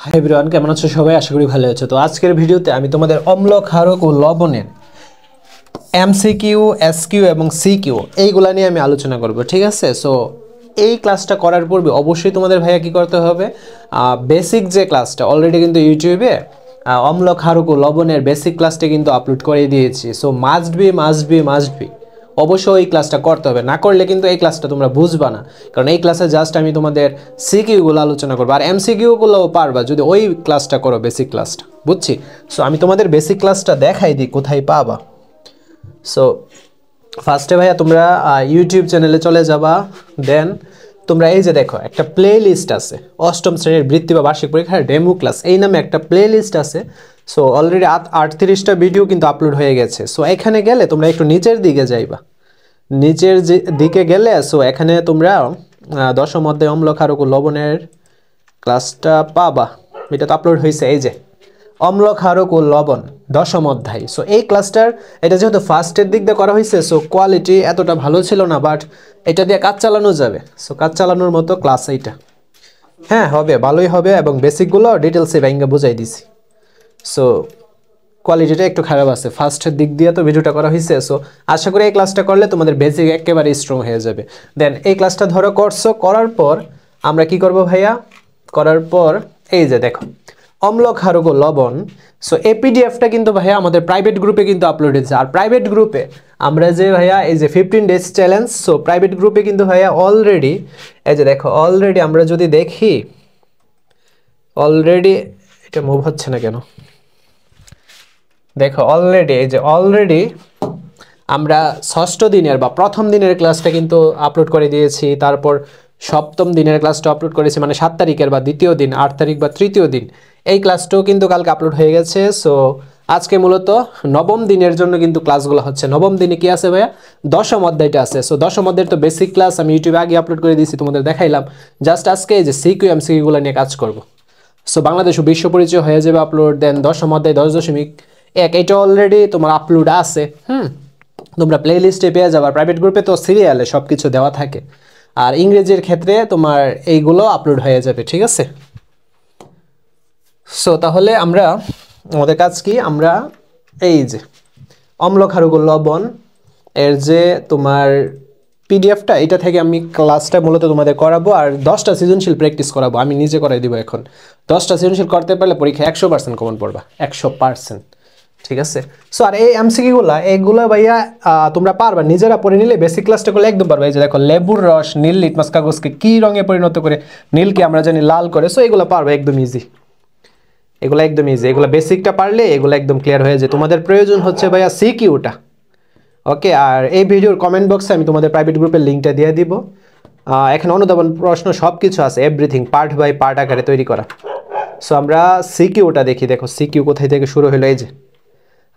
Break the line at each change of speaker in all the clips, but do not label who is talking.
Hi everyone, কেমন আছো সবাই? আশা করি ভালো আছো। তো আজকের ভিডিওতে আমি তোমাদের অম্ল ক্ষারক ও লবণের এমসিকিউ, এসকিউ এবং সিকিউ এইগুলা নিয়ে আমি আলোচনা করব, ঠিক আছে? সো এই ক্লাসটা করার পূর্বে অবশ্যই তোমাদের ভাইয়া কি করতে হবে, বেসিক যে ক্লাসটা অলরেডি কিন্তু ইউটিউবে অম্ল ক্ষারক ও লবণের বেসিক ক্লাসটা কিন্তু আপলোড করে দিয়েছি। সো মাস্ট বি অবশ্যই এই ক্লাসটা করতে হবে, না করলে কিন্তু এই ক্লাসটা তোমরা বুঝবা না। কারণ এই ক্লাসে জাস্ট আমি তোমাদের সিকিউগুলো আলোচনা করবো, আর এমসিকিউগুলোও পারবা যদি ওই ক্লাসটা করো, বেসিক ক্লাসটা, বুঝছি? সো আমি তোমাদের বেসিক ক্লাসটা দেখাই দিই কোথায় পাবা। সো ফার্স্টে ভাইয়া তোমরা ইউটিউব চ্যানেলে চলে যাবা, দেন তোমরা এই যে দেখো একটা প্লে লিস্ট আছে, অষ্টম শ্রেণীর বৃত্তি বা বার্ষিক পরীক্ষার ডেমো ক্লাস এই নামে একটা প্লে লিস্ট আছে। সো অলরেডি 38টা ভিডিও কিন্তু আপলোড হয়ে গেছে। সো এখানে গেলে তোমরা একটু নিচের দিকে যাইবা, নিচের দিকে গেলে সো এখানে তোমরা দশম অধ্যায় অম্ল ক্ষারক ও লবণের ক্লাসটা পাবা। এটা তো আপলোড হয়েছে, এই যে অম্ল ক্ষারক ও লবণ দশম অধ্যায়। সো এই ক্লাসটার এটা যেহেতু ফার্স্টের দিক দিয়ে করা হয়েছে, সো কোয়ালিটি এতটা ভালো ছিল না, বাট এটা দিয়ে কাজ চালানো যাবে। সো কাজ চালানোর মতো ক্লাস এইটা, হ্যাঁ হবে, ভালোই হবে, এবং বেসিকগুলো ডিটেলসে ব্যাঙ্গে বুঝাই দিছি। সো কোয়ালিটিটা একটু খারাপ আছে, ফার্স্টের দিক দিয়ে তো ভিডিওটা করা হয়েছে। সো আশা করি এই ক্লাসটা করলে তোমাদের বেসিক একেবারে স্ট্রং হয়ে যাবে। দেন এই ক্লাসটা ধরো করছো, করার পর আমরা কি করব ভাইয়া, করার পর এই যে দেখো অম্ল ক্ষারক ও লবণ। সো এই পিডিএফটা কিন্তু ভাইয়া আমাদের প্রাইভেট গ্রুপে কিন্তু আপলোড হয়েছে। আর প্রাইভেট গ্রুপে আমরা যে ভাইয়া এই যে 15 ডেজ চ্যালেঞ্জ, সো প্রাইভেট গ্রুপে কিন্তু ভাইয়া অলরেডি এই যে দেখো, অলরেডি আমরা যদি দেখি, অলরেডি এটা মুভ হচ্ছে না কেন, দেখো অলরেডি এই যে অলরেডি আমরা ষষ্ঠ দিনের বা প্রথম দিনের ক্লাসটা কিন্তু আপলোড করে দিয়েছি। তারপর সপ্তম দিনের ক্লাসটা আপলোড করেছি, মানে 7 তারিখের বা দ্বিতীয় দিন, 8 তারিখ বা তৃতীয় দিন এই ক্লাসটাও কিন্তু কালকে আপলোড হয়ে গেছে। সো আজকে মূলত নবম দিনের জন্য কিন্তু ক্লাসগুলো হচ্ছে। নবম দিনে কি আছে ভাইয়া, দশম অধ্যায়টা আছে। সো দশম অধ্যায়ের তো বেসিক ক্লাস আমি ইউটিউবে আগে আপলোড করে দিয়েছি, তোমাদের দেখাইলাম। জাস্ট আজকে এই যে সিকিউ এমসিকিউগুলো নিয়ে কাজ করব। সো বাংলাদেশ ও বিশ্ব পরিচয় হয়ে যাবে আপলোড। দেন দশম অধ্যায় 10.1 এটা অলরেডি তোমার আপলোড আছে, তোমরা প্লে লিস্টে পেয়ে যাবে। প্রাইভেট গ্রুপে তো সিরিয়ালে সব কিছু দেওয়া থাকে। আর ইংরেজির ক্ষেত্রে তোমার এইগুলো আপলোড হয়ে যাবে, ঠিক আছে? সো তাহলে আমরা আমাদের কাজ কি, আমরা এই যে অম্ল ক্ষারক ও লবণ এর যে তোমার পিডিএফটা, এটা থেকে আমি ক্লাসটা মূলত তোমাদের করাবো। আর 10টা সৃজনশীল প্র্যাকটিস করাবো, আমি নিজে করাই দিব। এখন 10টা সৃজনশীল করতে পারলে পরীক্ষা 100% কমন পড়বা, 100%, ঠিক আছে? সো আর এই এমসিকিউগুলা এইগুলা ভাইয়া তোমরা পারবা, নিজেরা পড়ে নিলে বেসিক ক্লাসটা করলে একদম পারবা। এই যে দেখো লেবুর রস নীল লিটমাস কাগজকে কি রঙে পরিণত করে, নীলকে আমরা জানি লাল করে। সো এগুলো পারবা, একদম ইজি, এগুলো একদম ইজি, এগুলো বেসিকটা পারলে এগুলো একদম ক্লিয়ার হয়ে যায়। তোমাদের প্রয়োজন হচ্ছে ভাইয়া সিকিউটা, ওকে? আর এই ভিডিওর কমেন্ট বক্সে আমি তোমাদের প্রাইভেট গ্রুপের লিঙ্কটা দিয়ে দিব। এখানে অনুধাবন প্রশ্ন সব কিছু আছে, এভরিথিং পার্ট বাই পার্ট আকারে তৈরি করা। সো আমরা সিকিউটা দেখি, দেখো সিকিউ কোথায় থেকে শুরু হলো। এই যে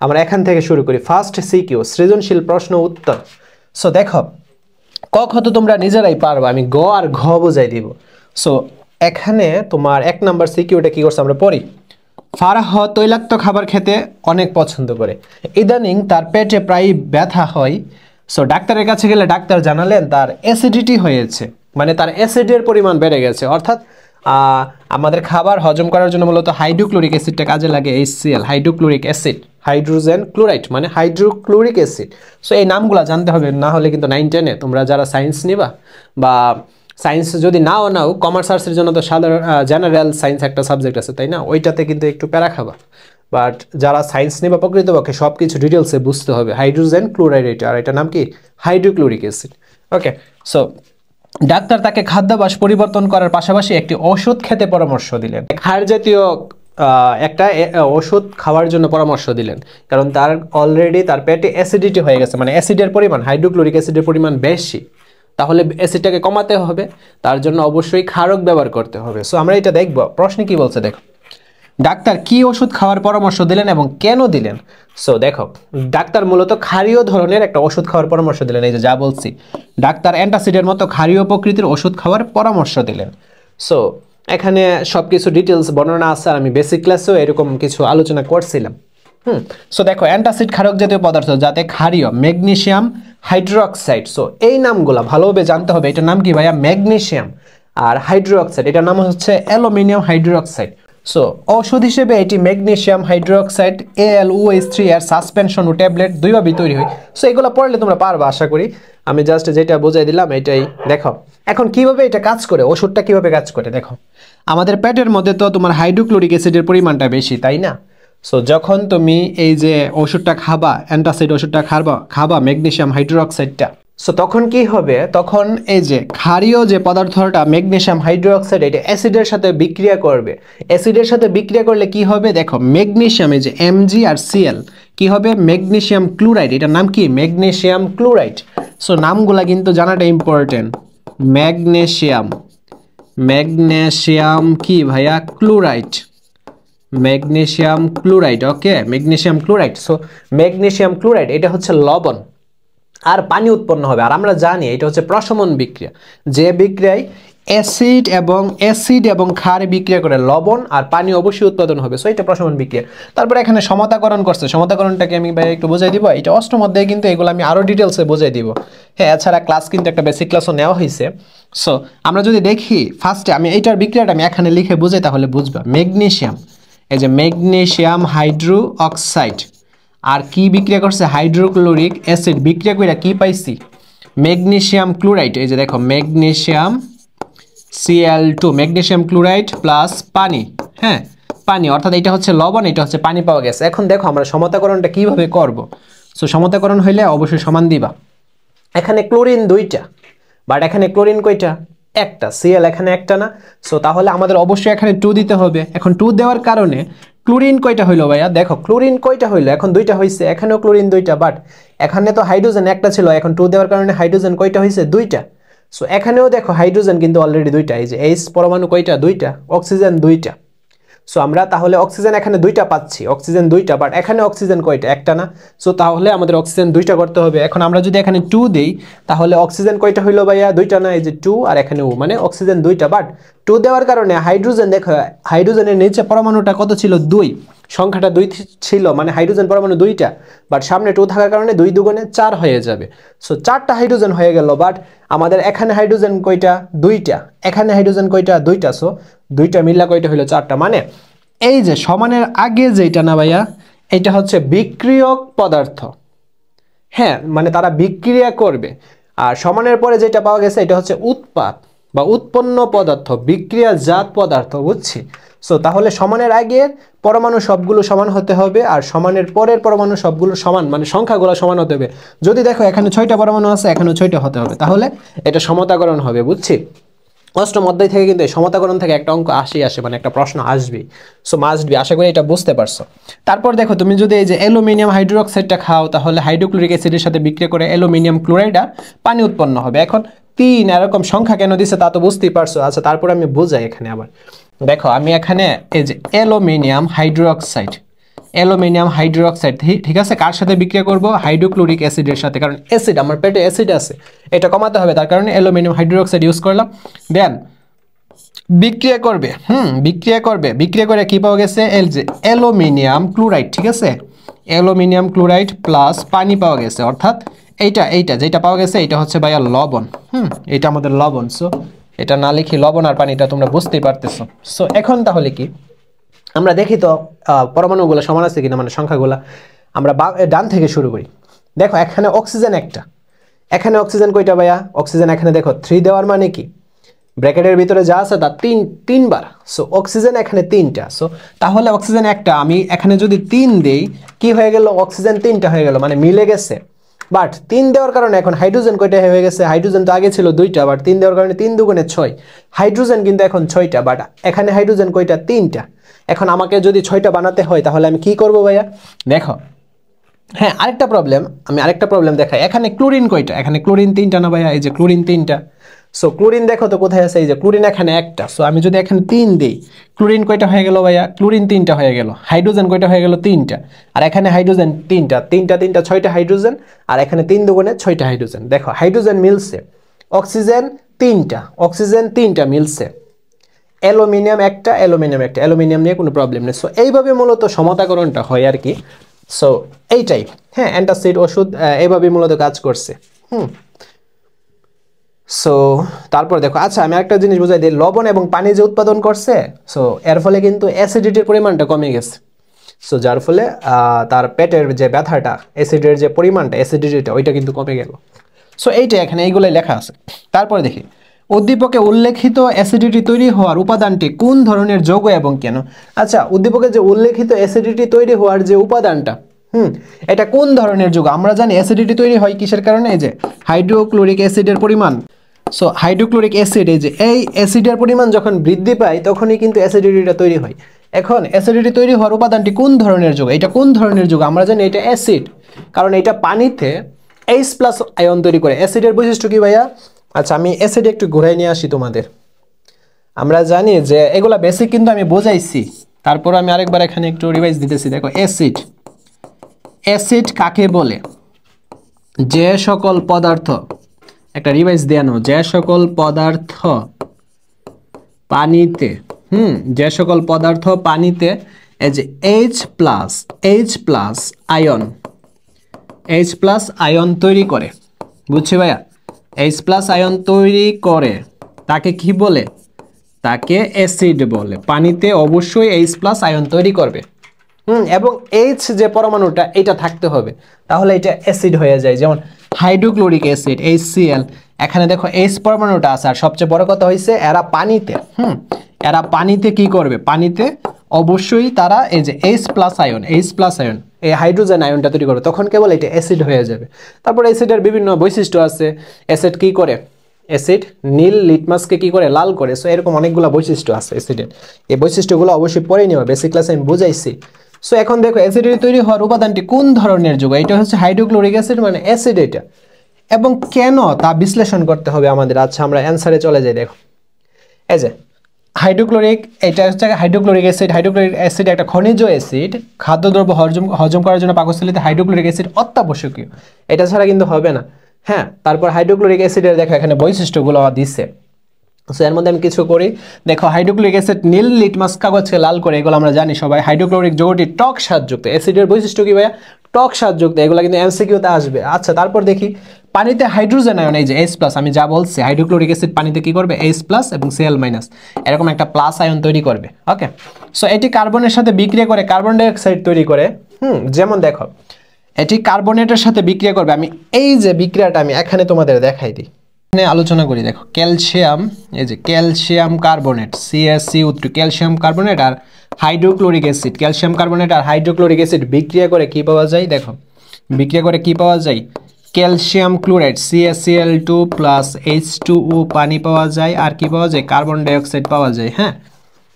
আমরা এখান থেকে শুরু করি। ফার্স্ট সিকিউ, সৃজনশীল প্রশ্ন উত্তর। সো দেখো ক খ তো তোমরা নিজেরাই পারবা, আমি গ আর ঘ বোঝাই দিব। সো এখানে তোমার 1 নাম্বার সিকিউটা কি করছে আমরা পড়ি। ফারাহ তৈলাক্ত খাবার খেতে অনেক পছন্দ করে, ইদানিং তার পেটে প্রায় ব্যথা হয়। সো ডাক্তারের কাছে গেলে ডাক্তার জানালেন তার অ্যাসিডিটি হয়েছে, মানে তার অ্যাসিডের পরিমাণ বেড়ে গেছে। অর্থাৎ আমাদের খাবার হজম করার জন্য মূলত হাইড্রোক্লোরিক অ্যাসিডটা কাজে লাগে, HCl, hydrochloric acid, hydrogen chloride মানে হাইড্রোক্লোরিক অ্যাসিড। সো এই নামগুলো জানতে হবে, না হলে কিন্তু 9-10-এ তোমরা যারা সায়েন্স নিবা, বা সায়েন্স যদি নাও কমার্স আর্টসের জন্য তো সাধারণ জেনারেল সায়েন্স একটা সাবজেক্ট আছে, তাই না? ওইটাতে কিন্তু একটু প্যারা খাবা। বাট যারা সায়েন্স নিবা প্রকৃতপক্ষে সব কিছু ডিটেলসে বুঝতে হবে। হাইড্রোজেন ক্লোরাইড এটা, আর এটার নাম কি, হাইড্রোক্লোরিক অ্যাসিড, ওকে? সো ডাক্তার তাকে খাদ্যাভ্যাস পরিবর্তন করার পাশাপাশি একটি ওষুধ খেতে পরামর্শ দিলেন, ক্ষার জাতীয় একটা ওষুধ খাওয়ার জন্য পরামর্শ দিলেন, কারণ তার অলরেডি তার পেটে অ্যাসিডিটি হয়ে গেছে, মানে অ্যাসিডের পরিমাণ, হাইড্রোক্লোরিক অ্যাসিডের পরিমাণ বেশি। তাহলে অ্যাসিডটাকে কমাতে হবে, তার জন্য অবশ্যই ক্ষারক ব্যবহার করতে হবে। সো আমরা এটা দেখব, প্রশ্নে কি বলছে দেখো, ডাক্তার কি ওষুধ খাওয়ার পরামর্শ দিলেন এবং কেন দিলেন? সো দেখো ডাক্তার মূলত ক্ষারীয় ধরনের একটা ওষুধ খাওয়ার পরামর্শ দিলেন। এই যে যা বলছি, ডাক্তার অ্যান্টাসিডের মতো ক্ষারীয় প্রকৃতির ওষুধ খাওয়ার পরামর্শ দিলেন। সো এখানে সব কিছু ডিটেলস বর্ণনা আছে, আর আমি বেসিক ক্লাসেও এরকম কিছু আলোচনা করছিলাম। সো দেখো অ্যান্টাসিড ক্ষারক জাতীয় পদার্থ যাতে ক্ষারীয়, ম্যাগনেসিয়াম হাইড্রোক্সাইড। সো এই নামগুলো ভালোভাবে জানতে হবে। এটার নাম কি ভাইয়া, ম্যাগনেসিয়াম। আর হাইড্রোক্সাইড এটার নাম হচ্ছে অ্যালুমিনিয়াম হাইড্রোক্সাইড। সো ঔষধ হিসেবে এটি ম্যাগনেসিয়াম হাইড্রোক্সাইড AlOH3 এর সাসপেনশন ও ট্যাবলেট দুইভাবেই তৈরি হয়। সো এগুলো পড়লে তোমরা পারবে আশা করি। আমি জাস্ট যেটা বোঝাই দিলাম এটাই। দেখো এখন কিভাবে এটা কাজ করে, ওষুধটা কিভাবে কাজ করে দেখো। আমাদের পেটের মধ্যে তো তোমার হাইড্রোক্লোরিক অ্যাসিডের পরিমাণটা বেশি, তাই না? সো যখন তুমি এই যে ওষুধটা খাবা, অ্যান্টাসিড ওষুধটা খাবা ম্যাগনেসিয়াম হাইড্রোক্সাইডটা, সো তখন কি হবে, তখন এই যে ক্ষারীয় যে পদার্থটা ম্যাগনেসিয়াম হাইড্রোক্সাইড এটা অ্যাসিডের সাথে বিক্রিয়া করবে। অ্যাসিডের সাথে বিক্রিয়া করলে কি হবে দেখো, ম্যাগনেসিয়াম এই যে Mg আর Cl কি হবে, ম্যাগনেসিয়াম ক্লোরাইড, এটার নাম কি ম্যাগনেসিয়াম ক্লোরাইড। সো নামগুলা কিন্তু জানাটা ইম্পর্টেন্ট। ম্যাগনেসিয়াম কি ভাইয়া, chloride, magnesium chloride. Okay, magnesium chloride. So magnesium chloride এটা হচ্ছে লবণ আর পানি উৎপন্ন হবে। আর আমরা জানি এটা হচ্ছে প্রশমন বিক্রিয়া, যে বিক্রিয়ায় অ্যাসিড এবং ক্ষার বিক্রিয়া করে লবণ আর পানি অবশ্যই উৎপাদন হবে। সো এটা প্রশমন বিক্রিয়া। তারপরে এখানে সমতাকরণ করছে, সমতাকরণটাকে আমি ভাই একটু বোঝাই দিব। এটা অষ্টম অধ্যায়ে কিন্তু এগুলো আমি আরও ডিটেলসে বোঝাই দিব। হ্যাঁ, এছাড়া ক্লাস কিন্তু একটা বেসিক ক্লাসও নেওয়া হয়েছে। সো আমরা যদি দেখি ফার্স্টে আমি এইটার বিক্রিয়াটা আমি এখানে লিখে বোঝাই তাহলে বুঝবা। ম্যাগনেসিয়াম, এই যে ম্যাগনেসিয়াম হাইড্রো অক্সাইড আর কি বিক্রিয়া করছে, হাইড্রোক্লোরিক অ্যাসিড বিক্রিয়া করে কি পাইছি, ম্যাগনেসিয়াম ক্লোরাইড। এই যে দেখো magnesium Cl2, magnesium chloride plus পানি। হ্যাঁ, পানি, অর্থাৎ এটা হচ্ছে লবণ, এটা হচ্ছে পানি পাওয়া গেছে। এখন দেখো আমরা সমতাকরণটা কিভাবে করব। সো সমতাকরণ হইলে অবশ্যই সমান দিবা। এখানে ক্লোরিন দুইটা, বাট এখানে ক্লোরিন কয়টা, একটা। Cl এখানে একটা না। সো তাহলে আমাদের অবশ্যই এখানে 2 দিতে হবে। এখন 2 দেওয়ার কারণে ক্লোরিন কয়টা হইলো ভাইয়া, দেখো ক্লোরিন কয়টা হইলো, এখন দুইটা হয়েছে। এখানেও ক্লোরিন দুইটা, বাট এখানে তো হাইড্রোজেন একটা ছিল, এখন 2 দেওয়ার কারণে হাইড্রোজেন কয়টা হয়েছে, দুইটা। সো এখানেও দেখো হাইড্রোজেন কিন্তু অলরেডি দুইটা, এই যে H পরমাণু কয়টা, দুইটা, অক্সিজেন দুইটা। সো আমরা তাহলে অক্সিজেন এখানে দুইটা পাচ্ছি, অক্সিজেন দুইটা, বাট এখানে অক্সিজেন কয়টা, একটা না। সো তাহলে আমাদের অক্সিজেন দুইটা করতে হবে। এখন আমরা যদি এখানে 2 দেই তাহলে অক্সিজেন কয়টা হইলো ভাইয়া, দুইটা না, এই যে 2 আর এখানে ও, মানে অক্সিজেন দুইটা। বাট 2 দেওয়ার কারণে হাইড্রোজেন, দেখো হাইড্রোজেনের নিচে পরমাণুটা কত ছিল, 2, সংখ্যাটা 2 ছিল, মানে হাইড্রোজেন পরমাণু দুইটা, বাট সামনে 2 থাকার কারণে 2 দুগুণে 4 হয়ে যাবে। সো 4টা হাইড্রোজেন হয়ে গেল, বাট আমাদের এখানে হাইড্রোজেন কয়টা, দুইটা, এখানে হাইড্রোজেন কয়টা, দুইটা। সো দুইটা মিললা কয়টা হইলো, 4টা। মানে এই যে সমানের আগে যেটা না ভাইয়া, এটা হচ্ছে বিক্রিয়ক পদার্থ। হ্যাঁ, মানে তারা বিক্রিয়া করবে। আর সমানের পরে যেটা পাওয়া গেছে এটা হচ্ছে উৎপাদ বা উৎপন্ন পদার্থ, বিক্রিয়াজাত পদার্থ, বুঝছি। সো তাহলে সমানের আগের পরমাণু সবগুলো সমান হতে হবে, আর সমানের পরের পরমাণু সবগুলো সমান, মানে সংখ্যাগুলো সমান হতে হবে। যদি দেখো এখানে 6টা পরমাণু আছে, এখানেও 6টা হতে হবে, তাহলে এটা সমতাকরণ হবে, বুঝছি। অষ্টম অধ্যায় থেকে কিন্তু সমতাকরণ থেকে একটা অঙ্ক আসে, মানে একটা প্রশ্ন আসবেই। সো মাস্ট বি, আশা করি এটা বুঝতে পারছো। তারপর দেখো তুমি যদি এই যে অ্যালুমিনিয়াম হাইড্রোক্সাইডটা খাও তাহলে হাইড্রোক্লোরিক অ্যাসিডের সাথে বিক্রিয়া করে অ্যালুমিনিয়াম ক্লোরাইড আর পানি উৎপন্ন হবে। এখন 3 এরকম সংখ্যা কেন দিছে তা তো বুঝতেই পারছো। আচ্ছা, তারপর আমি বোঝাই এখানে আবার। দেখো আমি এখানে এই যে অ্যালুমিনিয়াম হাইড্রোক্সাইড, ঠিক আছে, কার সাথে বিক্রিয়া করব, হাইড্রোক্লোরিক অ্যাসিডের সাথে, কারণ অ্যাসিড, আমার পেটে অ্যাসিড আছে, এটা কমাতে হবে, তার কারণে অ্যালুমিনিয়াম হাইড্রোক্সাইড ইউজ করলাম। দেন বিক্রিয়া করবে, বিক্রিয়া করে কি পাওয়া গেছে, এই যে অ্যালুমিনিয়াম ক্লোরাইড, ঠিক আছে, অ্যালুমিনিয়াম ক্লোরাইড প্লাস পানি পাওয়া গেছে, অর্থাৎ এইটা যেটা পাওয়া গেছে এটা হচ্ছে ভাইয়া লবণ। এটা আমাদের লবণ। সো এটা না লিখি লবণ আর পানিটা তোমরা বুঝতেই পারতেছো। সো এখন তাহলে কি আমরা দেখি তো পরমাণুগুলো সমান আছে কিনা, মানে সংখ্যাগুলো। আমরা ডান থেকে শুরু করি। দেখো এখানে অক্সিজেন একটা, এখানে অক্সিজেন কয়টা ভাইয়া, অক্সিজেন এখানে দেখো 3 দেওয়ার মানে কি, ব্র্যাকেটের ভিতরে যা আছে তা 3বার। সো অক্সিজেন এখানে 3টা। সো তাহলে অক্সিজেন একটা, আমি এখানে যদি 3 দেই কি হয়ে গেল, অক্সিজেন 3টা হয়ে গেল, মানে মিলে গেছে। বাট 3 দেওয়ার কারণে এখন হাইড্রোজেন কয়টা হয়ে গেছে, হাইড্রোজেন তো আগে ছিল 2টা, বাট 3 দেওয়ার কারণে 3 দুগুণে 6, হাইড্রোজেন কিন্তু এখন 6টা, বাট এখানে হাইড্রোজেন কয়টা, 3টা। এখন আমাকে যদি 6টা বানাতে হয় তাহলে আমি কি করব ভাইয়া, দেখো হ্যাঁ আরেকটা প্রবলেম দেখাই। এখানে ক্লোরিন কয়টা, এখানে ক্লোরিন 3টা না ভাইয়া, এই যে ক্লোরিন 3টা। সো ক্লোরিন দেখো তো কোথায় আছে, এই যে ক্লোরিন এখানে একটা। সো আমি যদি এখানে 3 দিই, ক্লোরিন কয়টা হয়ে গেল ভাইয়া, ক্লোরিন 3টা হয়ে গেল। হাইড্রোজেন কয়টা হয়ে গেল, 3টা, আর এখানে হাইড্রোজেন 3টা, 6টা হাইড্রোজেন, আর এখানে 3 দুগুণে 6টা হাইড্রোজেন। দেখো হাইড্রোজেন মিলছে, অক্সিজেন 3টা মিলছে, অ্যালুমিনিয়াম একটা, অ্যালুমিনিয়াম নিয়ে কোনো প্রবলেম নেই। সো এইভাবে মূলত সমতাকরণটা হয় আর কি। সো এইটাই, হ্যাঁ, অ্যান্টাসিড ওষুধ এইভাবে মূলত কাজ করছে। সো তারপর দেখো, আচ্ছা আমি একটা জিনিস বুঝাই দিই, লবণ এবং পানি যে উৎপাদন করছে, সো এর ফলে কিন্তু অ্যাসিডিটির পরিমাণটা কমে গেছে। সো যার ফলে তার পেটের যে ব্যথাটা, অ্যাসিডের যে পরিমাণটা, অ্যাসিডিটিটা ওইটা কিন্তু কমে গেল। সো এইটা এখানে এইগুলোই লেখা আছে। তারপরে দেখি, উদ্দীপকে উল্লেখিত অ্যাসিডিটি তৈরি হওয়ার উপাদানটি কোন ধরনের যৌগ এবং কেন? আচ্ছা, উদ্দীপকে যে উল্লেখিত অ্যাসিডিটি তৈরি হওয়ার যে উপাদানটা, এটা কোন ধরনের যৌগ? আমরা জানি অ্যাসিডিটি তৈরি হয় কিসের কারণে? এই যে হাইড্রোক্লোরিক অ্যাসিডের পরিমাণ। সো হাইড্রোক্লোরিক অ্যাসিড, এই যে এই অ্যাসিডের পরিমাণ যখন বৃদ্ধি পায় তখনই কিন্তু অ্যাসিডিটিটা তৈরি হয়। এখন অ্যাসিডিটি তৈরি হওয়ার উপাদানটি কোন ধরনের যৌগ? এটা কোন ধরনের যৌগ? আমরা জানি এটা অ্যাসিড, কারণ এটা পানিতে H+ আয়ন তৈরি করে। অ্যাসিডের বৈশিষ্ট্য কি ভাইয়া? আচ্ছা আমি অ্যাসিড একটু ঘুরাই নিয়ে আসি তোমাদের। আমরা জানি যে এগুলা বেসিক কিন্তু আমি বোঝাইছি, তারপর আমি আরেকবার এখানে একটু রিভাইজ দিতেছি। দেখো অ্যাসিড, অ্যাসিড কাকে বলে? যে সকল পদার্থ, একটা রিভাইজ দেয়ানো, যে সকল পদার্থ পানিতে, যে সকল পদার্থ পানিতে এই যে H+ আয়ন, আয়ন তৈরি করে, বুঝছি ভাইয়া? H+ আয়ন তৈরি করে তাকে কি বলে? তাকে অ্যাসিড বলে। পানিতে অবশ্যই H+ আয়ন তৈরি করবে, এবং H যে পরমাণুটা এটা থাকতে হবে, তাহলে এটা অ্যাসিড হয়ে যায়। যেমন হাইড্রোক্লোরিক অ্যাসিড HCl, এখানে দেখো H পরমাণুটা আছে। আর সবচেয়ে বড় কথা হইছে এরা পানিতে, এরা পানিতে কি করবে? পানিতে অবশ্যই তারা এই যে H+ আয়ন, এই হাইড্রোজেন আয়নটা তৈরি করবে, তখন কেবল এটা অ্যাসিড হয়ে যাবে। তারপর অ্যাসিডের বিভিন্ন বৈশিষ্ট্য আছে। অ্যাসিড কি করে? অ্যাসিড নীল লিটমাসকে কি করে? লাল করে। সো এরকম অনেকগুলো বৈশিষ্ট্য আছে অ্যাসিডের। এই বৈশিষ্ট্যগুলো অবশ্যই পড়ে নেওয়া, বেসিক ক্লাসে আমি বুঝাইছি। সো এখন দেখো অ্যাসিডিটি তৈরি হওয়ার উপাদানটি কোন ধরনের যৌগ? এটা হচ্ছে হাইড্রোক্লোরিক অ্যাসিড, মানে অ্যাসিড এটা। এবং কেন তা বিশ্লেষণ করতে হবে আমাদের। আচ্ছা আমরা অ্যান্সারে চলে যাই। দেখো এই যে হাইড্রোক্লোরিক, এটা হচ্ছে হাইড্রোক্লোরিক অ্যাসিড। হাইড্রোক্লোরিক অ্যাসিড একটা খনিজ অ্যাসিড, খাদ্যদ্রব্য হজম করার জন্য পাকস্থলীতে হাইড্রোক্লোরিক অ্যাসিড অত্যাবশ্যকীয়, এটা ছাড়া কিন্তু হবে না। হ্যাঁ, তারপর হাইড্রোক্লোরিক অ্যাসিডের দেখো এখানে বৈশিষ্ট্যগুলো দিচ্ছে। সো এর মধ্যে আমি কিছু করি। দেখো হাইড্রোক্লোরিক অ্যাসিড নীল লিটমাস কাগজকে লাল করে, এগুলো আমরা জানি সবাই। হাইড্রোক্লোরিক যৌগটি টক স্বাদযুক্ত। অ্যাসিডের বৈশিষ্ট্য কি ভাইয়া? টক স্বাদযুক্ত। এগুলো কিন্তু এমসিকিউতে আসবে। আচ্ছা তারপর দেখি, পানিতে হাইড্রোজেন আয়ন, এই যে H+, আমি যা বলছি, হাইড্রোক্লোরিক অ্যাসিড পানিতে কি করবে? H+ এবং Cl- এরকম একটা প্লাস আয়ন তৈরি করবে। ওকে, সো এটি কার্বনের সাথে বিক্রিয়া করে কার্বন ডাই অক্সাইড তৈরি করে। যেমন দেখো এটি কার্বনেটের সাথে বিক্রিয়া করবে। আমি এই যে বিক্রিয়াটা আমি এখানে তোমাদের দেখাই দিই, এখানে আলোচনা করি। দেখো ক্যালসিয়াম, এই যে calcium carbonate CaCO3, calcium carbonate আর হাইড্রোক্লোরিক অ্যাসিড, ক্যালসিয়াম কার্বনেট আর হাইড্রোক্লোরিক অ্যাসিড বিক্রিয়া করে কি পাওয়া যায়? দেখো বিক্রিয়া করে কি পাওয়া যায়? ক্যালসিয়াম ক্লোরাইড CaCl2 + H2O পানি পাওয়া যায়, আর কি পাওয়া যায়? কার্বন ডাই অক্সাইড পাওয়া যায়। হ্যাঁ,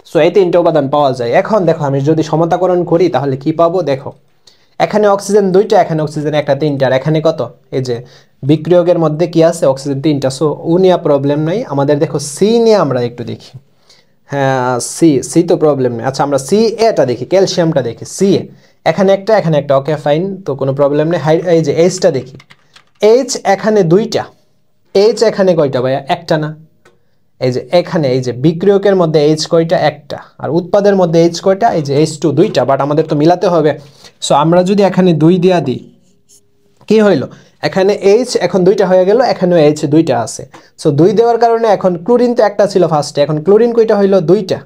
সো এই তিনটা উপাদান পাওয়া যায়। এখন দেখো আমি যদি সমতাকরণ করি তাহলে কি পাবো? দেখো এখানে অক্সিজেন 2টা, এখানে অক্সিজেন একটা, 3টা, আর এখানে কত? এই যে বিক্রিয়কের মধ্যে কি আছে? অক্সিজেন 3টা। সো ও নিয়ে প্রবলেম নাই আমাদের। দেখো সি নিয়ে আমরা একটু দেখি। হ্যাঁ সি তো প্রবলেম নেই। আচ্ছা আমরা এটা দেখি, ক্যালসিয়ামটা দেখি। এখানে একটা, এখানে একটা, ওকে ফাইন, তো কোনো প্রবলেম নেই। এই যে Hটা দেখি, H এখানে 2টা, H এখানে কয়টা ভাইয়া? একটা না। এই যে এখানে এই যে বিক্রিয়কের মধ্যে H কয়টা? একটা। আর উৎপাদের মধ্যে H কয়টা? এই যে H2 2টা। বাট আমাদের তো মিলাতে হবে। সো আমরা যদি এখানে 2 দিয়া দিই, কি হইল? এখানে H এখন 2টা হয়ে গেল, এখানেও H 2টা আছে। সো 2 দেওয়ার কারণে এখন ক্লোরিন তো একটা ছিল ফার্স্টে, এখন ক্লোরিন কয়টা হইল? 2টা।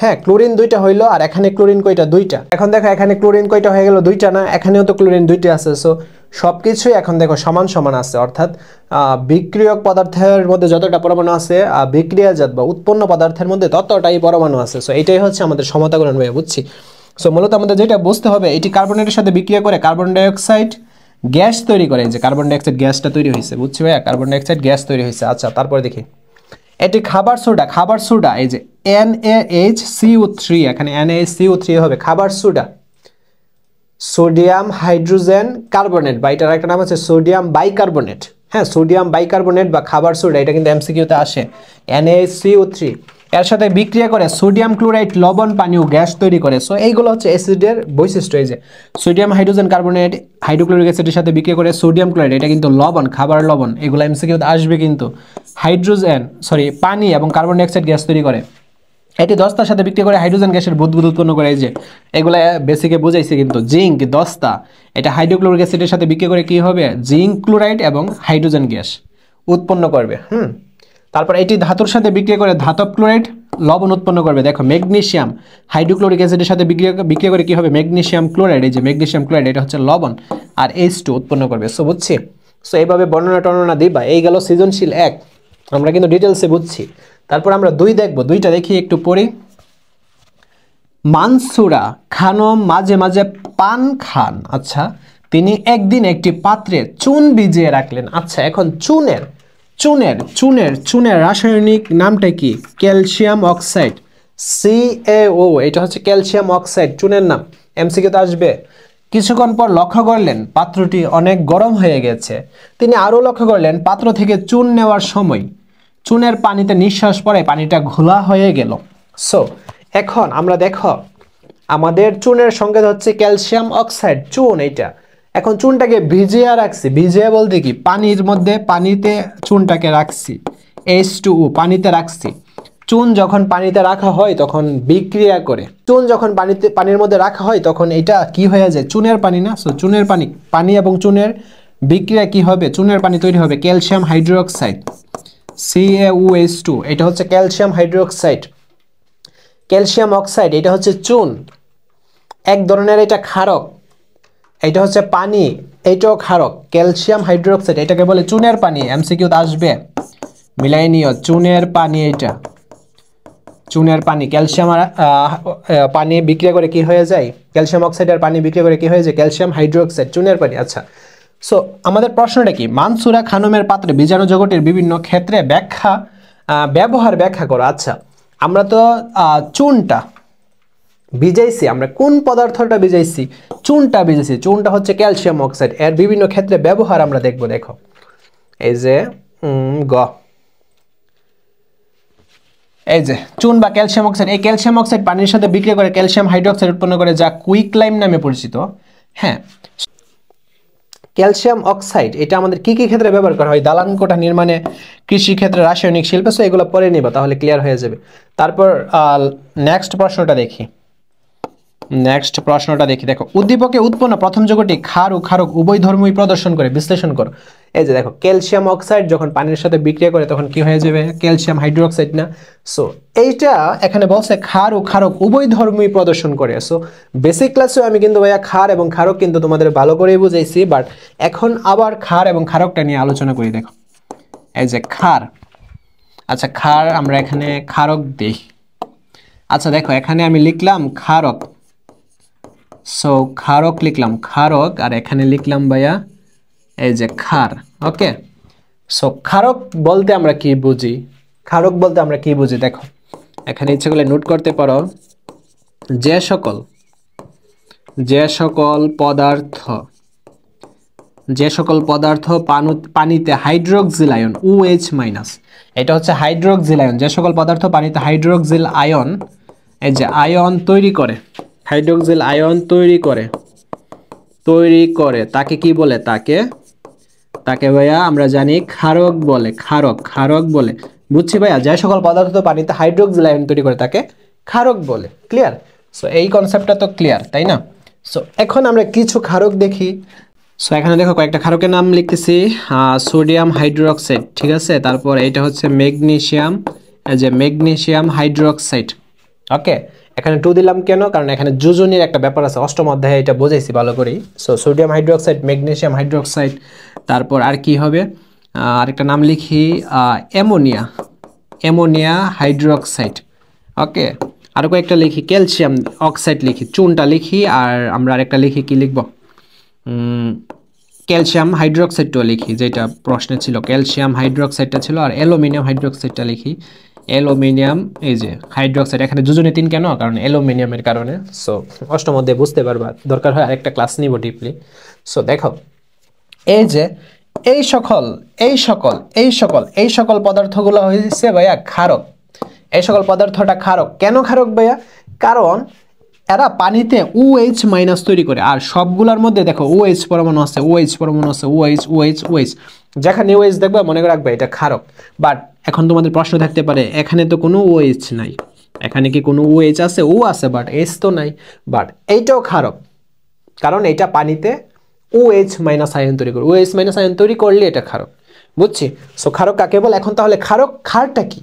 হ্যাঁ, ক্লোরিন 2টা হইলো, আর এখানে ক্লোরিন কয়টা? 2টা। এখন দেখো এখানে ক্লোরিন কয়টা হয়ে গেল? 2টা না, এখানেও তো ক্লোরিন 2টা আছে। সো সবকিছুই এখন দেখো সমান সমান আছে, অর্থাৎ বিক্রিয়ক পদার্থের মধ্যে যতটা পরমাণু আছে, বিক্রিয়াজাত বা উৎপন্ন পদার্থের মধ্যে ততটাই পরমাণু আছে। সো এটাই হচ্ছে আমাদের সমতাকরণ ভাইয়া, বুঝছি। সো মূলত আমাদের যেটা বুঝতে হবে, এটি কার্বনেটের সাথে বিক্রিয়া করে কার্বন ডাই অক্সাইড গ্যাস তৈরি করে। যে কার্বন ডাই অক্সাইড গ্যাসটা তৈরি হয়েছে, বুঝছি ভাইয়া, কার্বন ডাই অক্সাইড গ্যাস তৈরি হয়েছে। আচ্ছা তারপরে দেখি, এটি খাবার সোডা, এই যে NaHCO3, এখানে NaHCO3 হবে খাবার সোডা। সোডিয়াম হাইড্রোজেন কার্বনেট, বা এটার একটা নাম আছে সোডিয়াম বাইকার্বনেট। হ্যাঁ, সোডিয়াম বাইকার্বনেট বা খাবার সোডা, এটা কিন্তু এমসিকিউতে আসে। NaHCO3 এর সাথে বিক্রিয়া করে সোডিয়াম ক্লোরাইড লবণ পানি ও গ্যাস তৈরি করে। সো এইগুলো হচ্ছে অ্যাসিডের বৈশিষ্ট্য। এই যে সোডিয়াম হাইড্রোজেন কার্বনেট হাইড্রোক্লোরিক অ্যাসিডের সাথে বিক্রিয়া করে সোডিয়াম ক্লোরাইড, এটা কিন্তু লবণ, খাবার লবণ, এগুলো এমসিকিউতে আসবে কিন্তু। পানি এবং কার্বন ডাই অক্সাইড গ্যাস তৈরি করে। এটি দস্তার সাথে বিক্রিয়া করে হাইড্রোজেন গ্যাসের বুদবুদ উৎপন্ন করে। এই যে এগুলা বেসিকে বুঝাইছে কিন্তু। জিঙ্ক দস্তা, এটা হাইড্রোক্লোরিক অ্যাসিডের সাথে বিক্রিয়া করে কি হবে? জিঙ্ক ক্লোরাইড এবং হাইড্রোজেন গ্যাস উৎপন্ন করবে। তারপর এটি ধাতুর সাথে বিক্রিয়া করে ধাতব ক্লোরাইড লবণ উৎপন্ন করবে। দেখো ম্যাগনেসিয়াম হাইড্রোক্লোরিক অ্যাসিডের সাথে বিক্রিয়া করে কি হবে, ম্যাগনেসিয়াম ক্লোরাইড, এই যে ম্যাগনেসিয়াম ক্লোরাইড এটা হচ্ছে লবণ, আর H2 উৎপন্ন করবে। সো বুঝছি। সো এইভাবে বর্ণনা টর্ণনা দিবা। এই গেল সৃজনশীল 1, আমরা কিন্তু ডিটেলসে বুঝছি। তারপর আমরা 2 দেখব, 2টা দেখি একটু পড়ি। মানসুরা খানম মাঝে মাঝে পান খান। আচ্ছা, তিনি একদিন একটি পাত্রে চুন ভিজিয়ে রাখলেন। আচ্ছা, এখন চুনের রাসায়নিক নামটা কি? ক্যালসিয়াম অক্সাইড, CaO, এটা হচ্ছে ক্যালসিয়াম অক্সাইড চুনের নাম, এমসিকিউতে আসবে। কিছুক্ষণ পর লক্ষ্য করলেন পাত্রটি অনেক গরম হয়ে গেছে। তিনি আরও লক্ষ্য করলেন পাত্র থেকে চুন নেওয়ার সময় চুনের পানিতে নিঃশ্বাস পড়ে পানিটা ঘোলা হয়ে গেল। সো এখন আমরা দেখো আমাদের চুনের সংকেত হচ্ছে ক্যালসিয়াম অক্সাইড, চুন এইটা। এখন চুনটাকে ভিজিয়ে রাখছি, ভিজিয়ে বলতে কি পানির মধ্যে, পানিতে চুনটাকে রাখছি, H2O পানিতে রাখছি। চুন যখন পানিতে রাখা হয় তখন বিক্রিয়া করে, চুন যখন পানির মধ্যে রাখা হয় তখন এটা কি হয়ে যায়, চুনের পানি না। সো চুনের পানি এবং চুনের বিক্রিয়া কি হবে, চুনের পানি তৈরি হবে ক্যালসিয়াম হাইড্রোক্সাইড, CaOH2, এটা হচ্ছে ক্যালসিয়াম হাইড্রোক্সাইড। ক্যালসিয়াম অক্সাইড এটা হচ্ছে চুন, এক ধরনের এটা ক্ষারক, এটা হচ্ছে পানি, এটাও ক্ষারক। ক্যালসিয়াম হাইড্রোক্সাইড এটাকে বলে চুনের পানি, এমসিকিউতে আসবে, মিলাই নিও, চুনের পানি। এটা চুনের পানি, ক্যালসিয়াম আর পানি বিক্রিয়া করে কি হয়ে যায়, ক্যালসিয়াম অক্সাইড আর পানি বিক্রিয়া করে কি হয়ে যায়, ক্যালসিয়াম হাইড্রোক্সাইড, চুনের পানি। আচ্ছা, সো আমাদের প্রশ্নটা কি, মানসুরা খানমের পাত্রে বীজাণু জগতের বিভিন্ন ক্ষেত্রে ব্যবহার ব্যাখ্যা করো। আচ্ছা, আমরা তো চুনটা ভিজাইছি, আমরা কোন পদার্থটা ভিজাইছি, চুনটা ভিজাইছি। চুনটা হচ্ছে ক্যালসিয়াম অক্সাইড, এর বিভিন্ন ক্ষেত্রে ব্যবহার আমরা দেখব। দেখো এই যে এই যে চুন বা ক্যালসিয়াম অক্সাইড, এই ক্যালসিয়াম অক্সাইড পানির সাথে বিক্রিয়া করে ক্যালসিয়াম হাইড্রোক্সাইড উৎপন্ন করে, যা কুইকলাইম নামে পরিচিত। হ্যাঁ, ক্যালসিয়াম অক্সাইড এটা আমাদের কি কি ক্ষেত্রে ব্যবহার করা হয়, দালান কোঠা নির্মাণে, কৃষি ক্ষেত্রে, রাসায়নিক শিল্পে। সো এগুলো পরে নিবা, তাহলে ক্লিয়ার হয়ে যাবে। তারপর নেক্সট প্রশ্নটা দেখি। দেখো, উদ্দীপকে উৎপন্ন প্রথম যৌগটি ক্ষার ও ক্ষারক উভয় ধর্মই প্রদর্শন করে, বিশ্লেষণ করো। এই যে দেখো, ক্যালসিয়াম অক্সাইড যখন পানির সাথে বিক্রিয়া করে তখন কি হয়ে যাবে, ক্যালসিয়াম হাইড্রোক্সাইড না। সো এইটা এখানে বলছে ক্ষার ও ক্ষারক উভয় ধর্মই প্রদর্শন করে। সো বেসিক ক্লাসে আমি কিন্তু ভাইয়া ক্ষার এবং ক্ষারক কিন্তু তোমাদের ভালো করেই বুঝাইছি, বাট এখন আবার ক্ষার এবং ক্ষারকটা নিয়ে আলোচনা করি। দেখো এই যে ক্ষার, আচ্ছা ক্ষার আমরা এখানে ক্ষারক দিই। আচ্ছা দেখো, এখানে আমি লিখলাম ক্ষারক, সো ক্ষারক লিখলাম ক্ষারক, আর এখানে লিখলাম ভাইয়া এই যে ক্ষার। ওকে, সো ক্ষারক বলতে আমরা কি বুঝি, দেখো এখানে ইচ্ছে করলে নোট করতে পারো, যে সকল পদার্থ পানিতে হাইড্রোক্সিল আয়ন OH-, এটা হচ্ছে হাইড্রোক্সিল আয়ন, যে সকল পদার্থ পানিতে হাইড্রোক্সিল আয়ন, এই যে আয়ন তৈরি করে, হাইড্রোক্সিল আয়ন তৈরি করে তাকে কি বলে, তাকে ভাইয়া আমরা জানি ক্ষারক বলে, ক্ষারক বলে। বুঝছি ভাইয়া, যে সকল পদার্থ পানিতে হাইড্রোক্সিল আয়ন তৈরি করে তাকে ক্ষারক বলে। ক্লিয়ার? সো এই কনসেপ্টটা তো ক্লিয়ার, তাই না? সো এখন আমরা কিছু ক্ষারক দেখি। সো এখানে দেখো কয়েকটা ক্ষারকের নাম লিখতেছি, সোডিয়াম হাইড্রোক্সাইড, ঠিক আছে, তারপর এটা হচ্ছে ম্যাগনেসিয়াম হাইড্রোক্সাইড। ওকে, এখানে 2 দিলাম কেন, কারণ এখানে যোজনীর একটা ব্যাপার আছে, অষ্টম অধ্যায়ে এটা বোঝাইছি ভালো করেই। So sodium hydroxide, magnesium hydroxide, তারপর আর কি হবে, আরেকটা নাম লিখি অ্যামোনিয়া হাইড্রোক্সাইড। ওকে, আর কয়েকটা লিখি, ক্যালসিয়াম অক্সাইড লিখি, চুনটা লিখি, আর আমরা আরেকটা লিখি, কি লিখব, ক্যালসিয়াম হাইড্রোক্সাইডটা লিখি, যেটা প্রশ্নে ছিল ক্যালসিয়াম হাইড্রোক্সাইডটা ছিল, আর অ্যালুমিনিয়াম হাইড্রোক্সাইডটা লিখি, অ্যালুমিনিয়াম এই যে হাইড্রোক্সাইড। এখানে যোজনী 3 কেন, কারণ অ্যালুমিনিয়ামের কারণে। সো অষ্টম অধ্যায়ে বুঝতে পারবা, দরকার হয় আরেকটা ক্লাস নিব ডিপলি। সো দেখো এই যে এই সকল পদার্থগুলো হয়েছে ভাইয়া ক্ষারক। এই সকল পদার্থটা ক্ষারক। কেন ক্ষারক ভাইয়া? কারণ এরা পানিতে OH- তৈরি করে, আর সবগুলোর মধ্যে দেখো OH পরমাণু আছে, OH, যেখানে OH দেখবা মনে করে রাখবে এটা ক্ষারক। বাট এখন তোমাদের প্রশ্ন থাকতে পারে, এখানে তো কোনো OH নাই, এখানে কি কোনো OH আছে? ও আছে, বাট H তো নাই। বাট এইটাও ক্ষারক, কারণ এটা পানিতে OH- আয়ন তৈরি করে, OH- আয়ন তৈরি করলে এটা ক্ষারক। বুঝছি। সো ক্ষারক কাকে বলে? এখন তাহলে ক্ষারটা কি?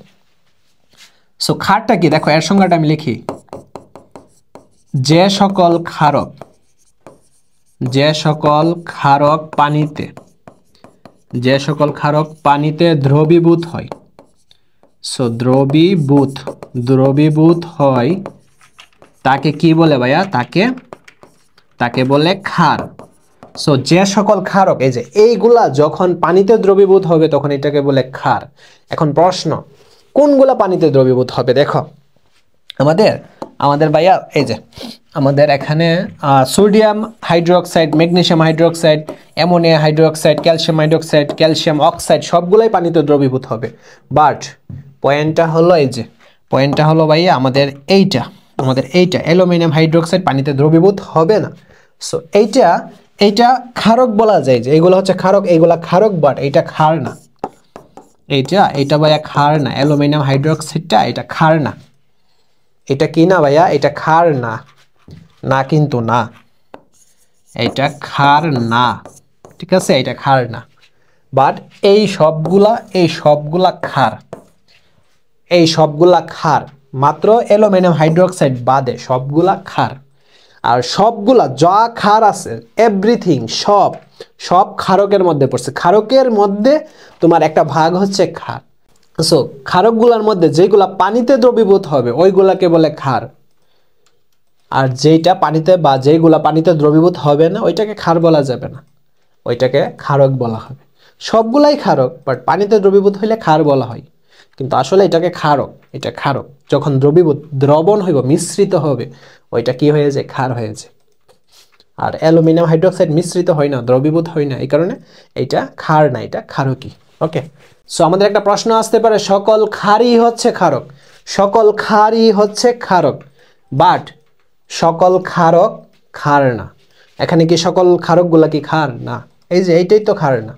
সো ক্ষারটা কি দেখো, এর সংজ্ঞাটা আমি লিখি। যে সকল ক্ষারক পানিতে দ্রবীভূত হয়, সো দ্রবীভূত হয় তাকে কি বলে ভাইয়া? তাকে বলে ক্ষার। সো যে সকল ক্ষারক, এই যে এইগুলা যখন পানিতে দ্রবীভূত হবে তখন এটাকে বলে ক্ষার। এখন প্রশ্ন, কোনগুলা পানিতে দ্রবীভূত হবে? দেখো আমাদের ভাইয়া এই যে আমাদের এখানে sodium hydroxide, magnesium hydroxide, ammonia hydroxide, calcium hydroxide, calcium oxide সবগুলাই পানিতে দ্রবীভূত হবে। বাট পয়েন্টটা হলো ভাইয়া আমাদের এইটা অ্যালুমিনিয়াম হাইড্রোক্সাইড পানিতে দ্রবীভূত হবে না। সো এইটা ক্ষারক বলা যায়, যে এগুলো হচ্ছে ক্ষারক, এইগুলা ক্ষারক, বাট এইটা ক্ষার না। এইটা ভাইয়া ক্ষার না। অ্যালুমিনিয়াম হাইড্রোক্সাইডটা এটা ক্ষার না। এটা কি না ভাইয়া? এটা ক্ষার না, কিন্তু না, এটা ক্ষার না, ঠিক আছে, এটা ক্ষার না। বাট এই সবগুলা ক্ষার, মাত্র অ্যালুমিনিয়াম হাইড্রোক্সাইড বাদে সবগুলা ক্ষার। আর সবগুলা যা ক্ষার আছে, এভরিথিং সব ক্ষারকের মধ্যে পড়ছে। ক্ষারকের মধ্যে তোমার একটা ভাগ হচ্ছে ক্ষার। সো ক্ষারকগুলোর মধ্যে যেগুলা পানিতে দ্রবীভূত হবে ওইগুলাকে বলে ক্ষার, আর যেগুলা পানিতে দ্রবীভূত হবে না ওইটাকে ক্ষার বলা যাবে না, ওইটাকে ক্ষারক বলা হবে। সবগুলাই ক্ষারক, বাট পানিতে দ্রবীভূত হইলে ক্ষার বলা হয়, কিন্তু আসলে এটা ক্ষারক। যখন দ্রবণ হইব, মিশ্রিত হবে, ওইটা কি হয়ে যায়? ক্ষার হয়ে যায়। আর অ্যালুমিনিয়াম হাইড্রোক্সাইড মিশ্রিত হয় না, দ্রবীভূত হয় না, এই কারণে এটা ক্ষার না, এটা ক্ষারকই। ওকে, সো আমাদের একটা প্রশ্ন আসতে পারে, সকল ক্ষারই হচ্ছে ক্ষারক, বাট সকল ক্ষারক ক্ষার না। এখানে কি সকল ক্ষারকগুলা কি ক্ষার? না, এই যে এইটাই তো ক্ষার না।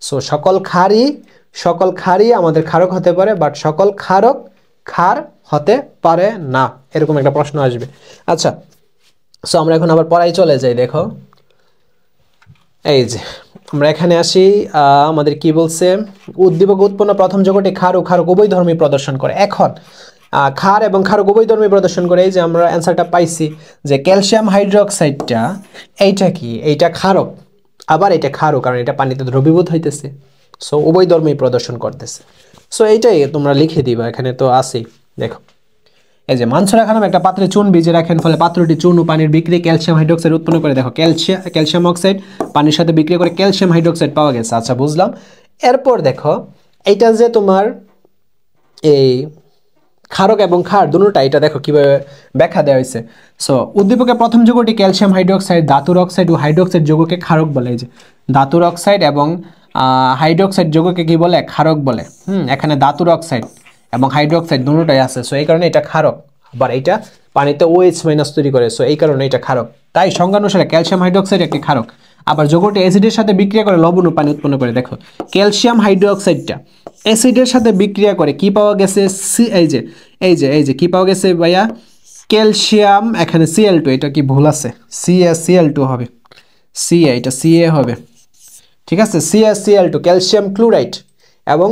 সো সকল ক্ষারই আমাদের ক্ষারক হতে পারে, বাট সকল ক্ষারক ক্ষার হতে পারে না, এরকম একটা প্রশ্ন আসবে। আচ্ছা, সো আমরা এখন আবার পড়াই চলে যাই। দেখো এই যে আমরা এখানে আসি, আমাদের কি বলছে? উদ্দীপক উৎপন্ন প্রথম যৌগটি ক্ষার ও ক্ষারক উভয় ধর্মী প্রদর্শন করে। এখন ক্ষার এবং ক্ষারক উভয় ধর্মী প্রদর্শন করে, এই যে আমরা অ্যান্সারটা পাইছি যে ক্যালসিয়াম হাইড্রোক্সাইডটা এইটা কি? এইটা ক্ষারক, আবার এটা ক্ষারক, কারণ এটা পানিতে দ্রবীভূত হইতেছে। সো উভয় ধর্মী প্রদর্শন করতেছে। সো এইটাই তোমরা লিখে দিবা, এখানে তো আছেই। দেখো এই যে মানছড়া খানাম একটা পাত্রে চুন ভিজে রাখেন, ফলে পাত্রটি চুন ও পানির বিক্রিয়া ক্যালসিয়াম হাইড্রোক্সাইড উৎপন্ন করে। দেখো ক্যালসিয়াম অক্সাইড পানির সাথে বিক্রিয়া করে ক্যালসিয়াম হাইড্রোক্সাইড পাওয়া গেছে। আচ্ছা, বুঝলাম। এরপর দেখো এইটা যে তোমার এই ক্ষারক এবং ক্ষার দুটোটা, এটা দেখো কিভাবে ব্যাখ্যা দেওয়া হয়েছে। সো উদ্দীপকের প্রথম যৌগটি ক্যালসিয়াম হাইড্রোক্সাইড, ধাতুর অক্সাইড ও হাইড্রোক্সাইড যৌগকে ক্ষারক বলে। এই যে ধাতুর অক্সাইড এবং হাইড্রোক্সাইড যৌগকে কি বলে? ক্ষারক বলে। এখানে ধাতুর অক্সাইড এবং হাইড্রোক্সাইড দুটোটাই আছে, সো এই কারণে এটা ক্ষারক। আবার এটা পানিতে OH- তৈরি করে, সো এই কারণে এটা ক্ষারক। তাই সংজ্ঞানুসারে ক্যালসিয়াম হাইড্রোক্সাইড একটি ক্ষারক। আবার যৌগটি অ্যাসিডের সাথে বিক্রিয়া করে লবণ ও পানি উৎপন্ন করে। দেখো ক্যালসিয়াম হাইড্রোক্সাইডটা অ্যাসিডের সাথে বিক্রিয়া করে কি পাওয়া গেছে? এই যে কি পাওয়া গেছে ভাইয়া? ক্যালসিয়াম, এখানে Cl2, এটা কি ভুল আছে? CaCl2 হবে, এটা Ca হবে, ঠিক আছে, CaCl2 ক্যালসিয়াম ক্লোরাইড এবং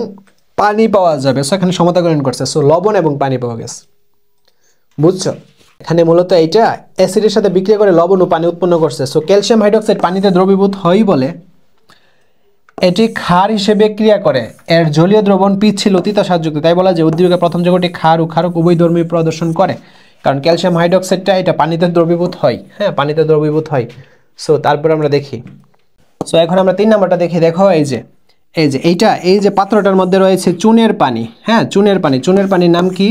পানি পাওয়া যাবে। সো এখানে সমতাকরণ করছে, সো লবণ এবং পানি পাওয়া গেছে। বুঝছো? এখানে মূলত এইটা অ্যাসিডের সাথে বিক্রিয়া করে লবণ ও পানি উৎপন্ন করছে। সো ক্যালসিয়াম হাইড্রোক্সাইড পানিতে দ্রবীভূত হয় বলে এটি ক্ষার হিসেবে ক্রিয়া করে। এর জলীয় দ্রবণ পিচ্ছিল তিতাসারযুক্ত। তাই বলা যায় উদ্দীপকের প্রথম যৌগটি ক্ষার ও ক্ষারক উভয় ধর্মী প্রদর্শন করে, কারণ ক্যালসিয়াম হাইড্রোক্সাইডটা এটা পানিতে দ্রবীভূত হয়। হ্যাঁ, পানিতে দ্রবীভূত হয়। সো তারপর আমরা দেখি, সো এখন আমরা 3 নাম্বারটা দেখি। দেখো এই যে পাত্রটার মধ্যে রয়েছে চুনের পানি। হ্যাঁ, চুনের পানির নাম কি?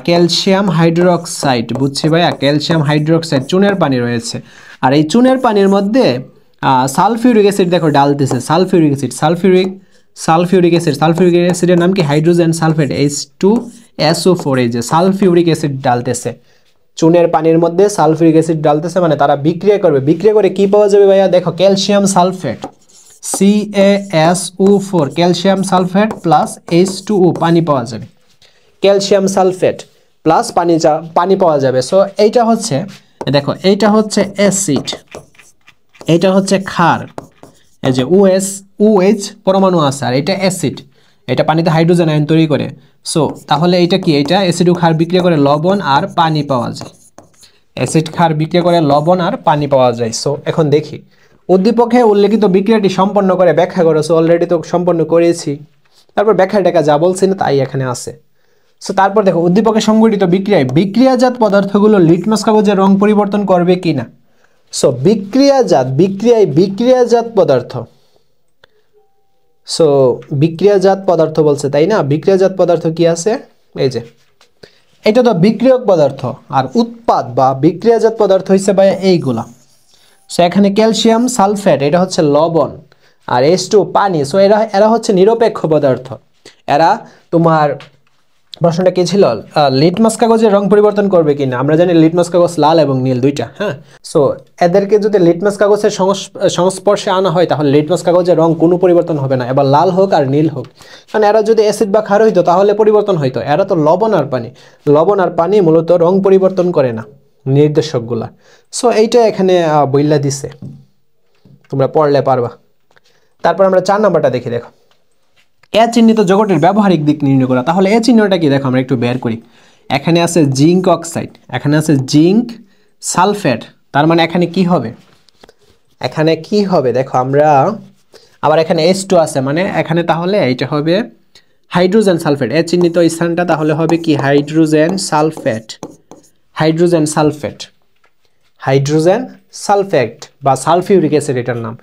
Calcium hydroxide. বুঝছি ভাইয়া, ক্যালসিয়াম হাইড্রোক্সাইড চুনের পানি রয়েছে। আর এই চুনের পানির মধ্যে সালফিউরিক অ্যাসিড দেখো ডালতেছে, সালফিউরিক অ্যাসিডের নাম কি? Hydrogen sulphate, H2SO4। এই যে সালফিউরিক অ্যাসিড ডালতেছে চুনের পানির মধ্যে, সালফিউরিক অ্যাসিড ডালতেছে, মানে তারা বিক্রিয়া করে কি পাওয়া যাবে ভাইয়া? দেখো calcium sulphate, CaSO4, calcium sulphate plus H2O, পানি পাওয়া যাবে। ক্যালসিয়াম সালফেট প্লাস পানি পাওয়া যাবে। সো এইটা হচ্ছে, দেখো এইটা হচ্ছে অ্যাসিড, এইটা হচ্ছে ক্ষার। এই যে OH OH পরমাণু আছে আর এটা অ্যাসিড, এটা পানিতে হাইড্রোজেন আয়ন তৈরি করে। সো তাহলে এটা কি, এটা অ্যাসিড ও ক্ষার বিক্রিয়া করে লবণ আর পানি পাওয়া যায়, অ্যাসিড ক্ষার বিক্রিয়া করে লবণ আর পানি পাওয়া যায়। সো এখন দেখি উদ্দীপকে উল্লেখিত বিক্রিয়াটি সম্পন্ন করে ব্যাখ্যা করো। সো অলরেডি তো সম্পন্ন করেছি, তারপর ব্যাখ্যাটাকে যা বলছি না তাই এখানে আছে। সো তারপর দেখো উদ্দীপকে সংঘটিত বিক্রিয়ায় বিক্রিয়াজাত পদার্থগুলো লিটমাস কাগজের রং পরিবর্তন করবে কিনা। সো বিক্রিয়াজাত পদার্থ, সো বিক্রিয়াজাত পদার্থ বলছে তাই না, বিক্রিয়াজাত পদার্থ কি আছে, এই যে এটা তো বিক্রিয়ক পদার্থ, আর উৎপাদ বা বিক্রিয়াজাত পদার্থ হইছে ভাই এইগুলা। সো এখানে ক্যালসিয়াম সালফেট এটা হচ্ছে লবণ, আর H2 পানি। সো এরা হচ্ছে নিরপেক্ষ পদার্থ। এরা তোমার প্রশ্নটা কি ছিল, লিটমাস কাগজের রং পরিবর্তন করবে কিনা। আমরা জানি লিটমাস কাগজ লাল এবং নীল দুইটা, হ্যাঁ। সো এদেরকে যদি লিটমাস কাগজের সংস্পর্শে আনা হয় তাহলে লিটমাস কাগজের রং কোনো পরিবর্তন হবে না, এবার লাল হোক আর নীল হোক। কারণ এরা যদি অ্যাসিড বা ক্ষার হইতো তাহলে পরিবর্তন হইতো, এরা তো লবণ আর পানি মূলত রং পরিবর্তন করে না, নির্দেশকগুলা। সো এইটা এখানে বইলা দিছে, তোমরা পড়লে পারবা। তারপর আমরা 4 নাম্বারটা দেখি। দেখো এ চিহ্নিত যৌগটির ব্যবহারিক দিক নির্ণয় করা। তাহলে এ চিহ্নটা কি দেখো আমরা একটু বের করি। এখানে আছে জিঙ্ক অক্সাইড, এখানে আছে জিঙ্ক সালফেট, তার মানে এখানে কি হবে, দেখো আমরা আবার এখানে H2 আছে, মানে এখানে তাহলে এটা হবে হাইড্রোজেন সালফেট। এ চিহ্নিত স্থানটা তাহলে হবে কি হাইড্রোজেন সালফেট বা সালফিউরিক অ্যাসিড এটার নাম।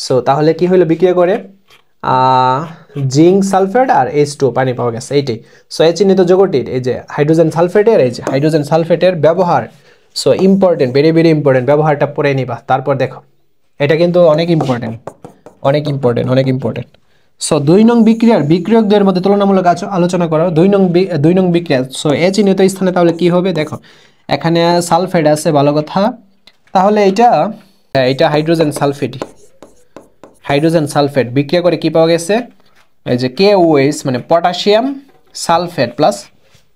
সো তাহলে কি হলো, বিক্রিয়া করে জিঙ্ক সালফেট আর H2 পানি পাওয়া গেছে, এইটাই। সো এই চিহ্নিত যৌগটির এই যে হাইড্রোজেন সালফেটের ব্যবহার, so important, very very important, ব্যবহারটা পড়ে নিবা। তারপর দেখো এটা কিন্তু অনেক ইম্পর্টেন্ট। সো 2 নং বিক্রিয়ার বিক্রিয়কদের মধ্যে তুলনামূলক আলোচনা করো। 2 নং বিক্রিয়া, সো এ চিহ্নিত স্থানে তাহলে কি হবে, দেখো এখানে সালফেট আছে, ভালো কথা। তাহলে এটা হাইড্রোজেন সালফেট বিক্রিয়া করে কি পাওয়া গেছে, এই যে KOH মানে পটাশিয়াম সালফেট প্লাস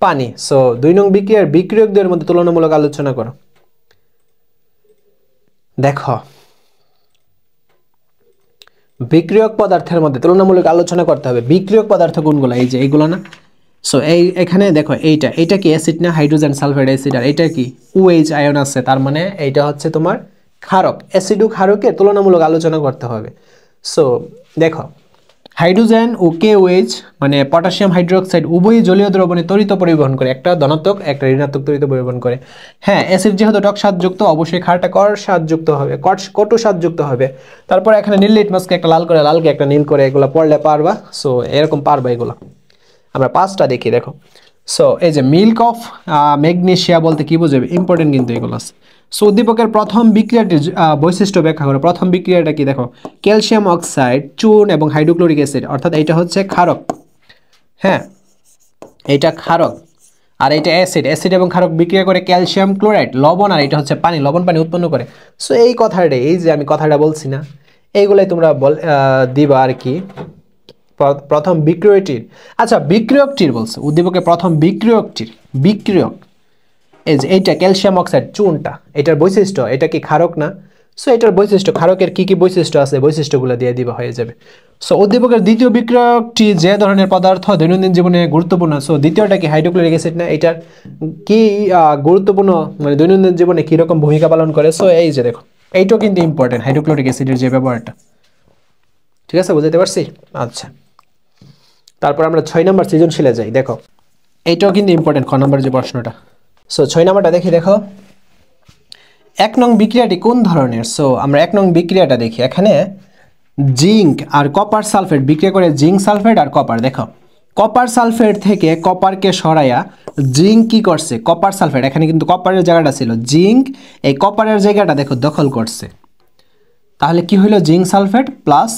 পানি। সো 2 নং বিক্রিয়ার বিক্রিয়কদের মধ্যে তুলনামূলক আলোচনা করো। দেখো বিক্রিয়ক পদার্থের মধ্যে তুলনামূলক আলোচনা করতে হবে। বিক্রিয়ক পদার্থ কোনগুলো, এই যে এইগুলো না। সো এখানে দেখো এইটা কি অ্যাসিড না, হাইড্রোজেন সালফেট অ্যাসিড, আর এটা কি OH আয়ন আছে, তার মানে এইটা হচ্ছে তোমার ক্ষারক। অ্যাসিড ও ক্ষারকের তুলনামূলক আলোচনা করতে হবে। সো দেখো হাইড্রোজেন ও KOH মানে পটাশিয়াম হাইড্রোক্সাইড উভয়ই জলীয় দ্রবণে তড়িৎ পরিবহন করে, একটা ধনাত্মক একটা ঋণাত্মক তড়িৎ পরিবহন করে। হ্যাঁ, অ্যাসিড যেহেতু টক স্বাদযুক্ত, অবশ্যই ক্ষারটা কটু স্বাদযুক্ত হবে। তারপর এখানে নীল লিটমাসকে একটা লাল করে, লালকে একটা নীল করে, এগুলো পড়লে পারবা। সো এরকম পারবা এগুলো। আমরা 5টা দেখি। দেখো সো এই যে মিল্ক অফ ম্যাগনেসিয়া বলতে কি বোঝাবে, ইম্পর্টেন্ট কিন্তু এগুলো আছে। সো উদ্দীপকের প্রথম বিক্রিয়াটির বৈশিষ্ট্য ব্যাখ্যা করো। প্রথম বিক্রিয়াটা কি, দেখো ক্যালসিয়াম অক্সাইড, চুন এবং হাইড্রোক্লোরিক অ্যাসিড, অর্থাৎ এটা হচ্ছে ক্ষারক। হ্যাঁ, এটা ক্ষারক আর এটা অ্যাসিড এবং ক্ষারক বিক্রিয়া করে ক্যালসিয়াম ক্লোরাইড লবণ, আর এটা হচ্ছে পানি, লবণ পানি উৎপন্ন করে। সো এই কথাটাই, এই যে আমি কথাটা বলছি না, এইগুলাই তোমরা দিবা আর কি। প্রথম বিক্রিয়কটির, আচ্ছা বিক্রিয়কটির বলছে উদ্দীপকের প্রথম বিক্রিয়ক এই যে এইটা ক্যালসিয়াম অক্সাইড চুনটা, এটার বৈশিষ্ট্য, এটা কি ক্ষারক না। সো এটার বৈশিষ্ট্য, ক্ষারকের কি কি বৈশিষ্ট্য আছে, বৈশিষ্ট্যগুলো দিয়ে দিবা, হয়ে যাবে। সো উদ্দীপকের দ্বিতীয় বিক্রিয়কটি যে ধরনের পদার্থ দৈনন্দিন জীবনে গুরুত্বপূর্ণ। সো দ্বিতীয়টা কি হাইড্রোক্লোরিক অ্যাসিড না, এটার কি গুরুত্বপূর্ণ, মানে দৈনন্দিন জীবনে কীরকম ভূমিকা পালন করে। সো এই যে দেখো এইটাও কিন্তু ইম্পর্টেন্ট, হাইড্রোক্লোরিক অ্যাসিডের যে ব্যবহারটা। ঠিক আছে, বুঝতে পারছি। আচ্ছা, তারপর আমরা 6 নম্বর সৃজনশীলে যাই। দেখো এইটাও কিন্তু ইম্পর্টেন্ট, খ নম্বর যে প্রশ্নটা। সো 6 নম্বরটা দেখি। দেখো 1 নং বিক্রিয়াটি কোন ধরনের। সো আমরা 1 নং বিক্রিয়াটা দেখি। এখানে জিঙ্ক আর কপার সালফেট বিক্রিয়া করে জিঙ্ক সালফেট আর কপার। দেখো কপার সালফেট থেকে কপারকে সরাইয়া জিঙ্ক কি করছে, কপার সালফেট, এখানে কিন্তু কপারের জায়গাটা ছিল, জিঙ্ক এই কপারের জায়গাটা দেখো দখল করছে। তাহলে কি হলো, জিঙ্ক সালফেট প্লাস